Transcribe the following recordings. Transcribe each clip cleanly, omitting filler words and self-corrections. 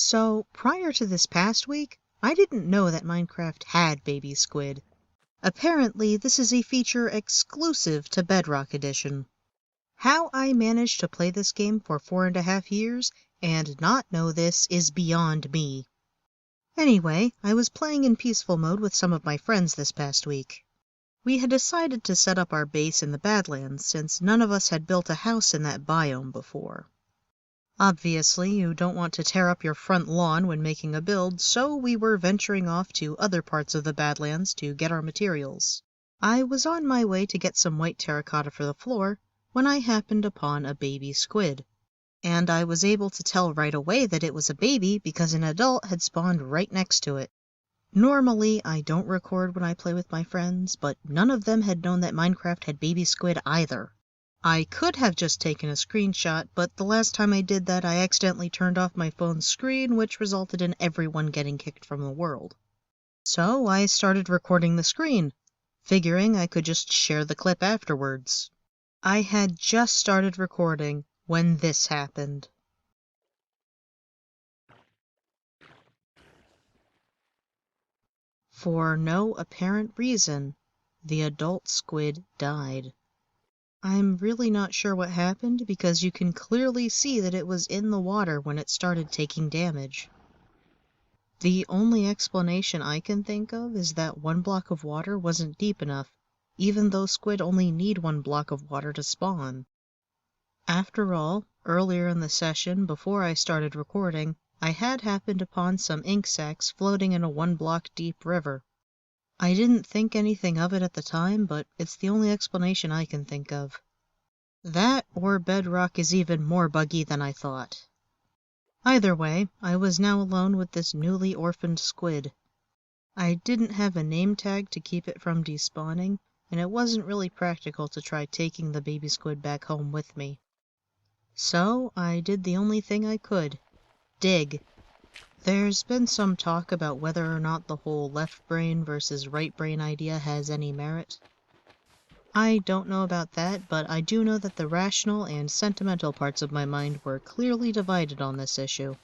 So, prior to this past week, I didn't know that Minecraft had Baby Squid. Apparently, this is a feature exclusive to Bedrock Edition. How I managed to play this game for 4.5 years and not know this is beyond me. Anyway, I was playing in peaceful mode with some of my friends this past week. We had decided to set up our base in the Badlands since none of us had built a house in that biome before. Obviously, you don't want to tear up your front lawn when making a build, so we were venturing off to other parts of the Badlands to get our materials. I was on my way to get some white terracotta for the floor when I happened upon a baby squid. And I was able to tell right away that it was a baby because an adult had spawned right next to it. Normally, I don't record when I play with my friends, but none of them had known that Minecraft had baby squid either. I could have just taken a screenshot, but the last time I did that I accidentally turned off my phone's screen, which resulted in everyone getting kicked from the world. So I started recording the screen, figuring I could just share the clip afterwards. I had just started recording when this happened. For no apparent reason, the adult squid died. I'm really not sure what happened because you can clearly see that it was in the water when it started taking damage. The only explanation I can think of is that 1 block of water wasn't deep enough, even though squid only need 1 block of water to spawn. After all, earlier in the session, before I started recording, I had happened upon some ink sacs floating in a 1 block deep river. I didn't think anything of it at the time, but it's the only explanation I can think of. That, or Bedrock is even more buggy than I thought. Either way, I was now alone with this newly orphaned squid. I didn't have a name tag to keep it from despawning, and it wasn't really practical to try taking the baby squid back home with me. So I did the only thing I could: dig. There's been some talk about whether or not the whole left brain versus right brain idea has any merit. I don't know about that, but I do know that the rational and sentimental parts of my mind were clearly divided on this issue.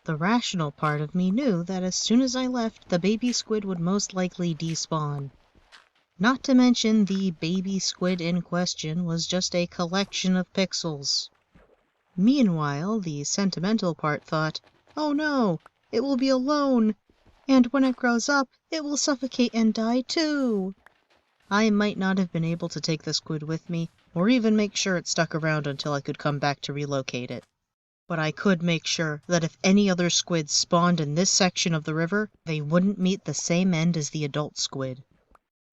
The rational part of me knew that as soon as I left, the baby squid would most likely despawn. Not to mention the baby squid in question was just a collection of pixels. Meanwhile, the sentimental part thought, "Oh no, it will be alone, and when it grows up, it will suffocate and die too." I might not have been able to take the squid with me, or even make sure it stuck around until I could come back to relocate it. But I could make sure that if any other squids spawned in this section of the river, they wouldn't meet the same end as the adult squid.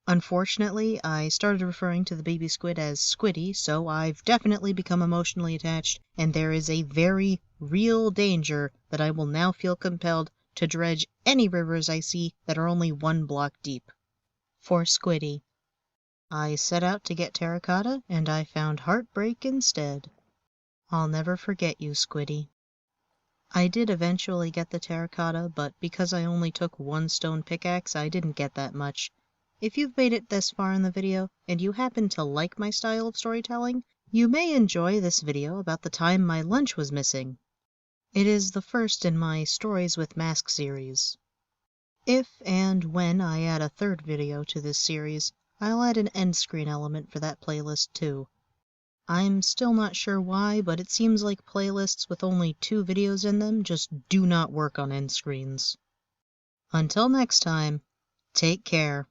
Unfortunately, I started referring to the baby squid as Squiddy, so I've definitely become emotionally attached, and there is a very real danger that I will now feel compelled to dredge any rivers I see that are only 1 block deep. For Squiddy. I set out to get terracotta, and I found heartbreak instead. I'll never forget you, Squiddy. I did eventually get the terracotta, but because I only took 1 stone pickaxe, I didn't get that much. If you've made it this far in the video, and you happen to like my style of storytelling, you may enjoy this video about the time my lunch was missing. It is the first in my Stories with Mask series. If and when I add a 3rd video to this series, I'll add an end screen element for that playlist too. I'm still not sure why, but it seems like playlists with only 2 videos in them just do not work on end screens. Until next time, take care.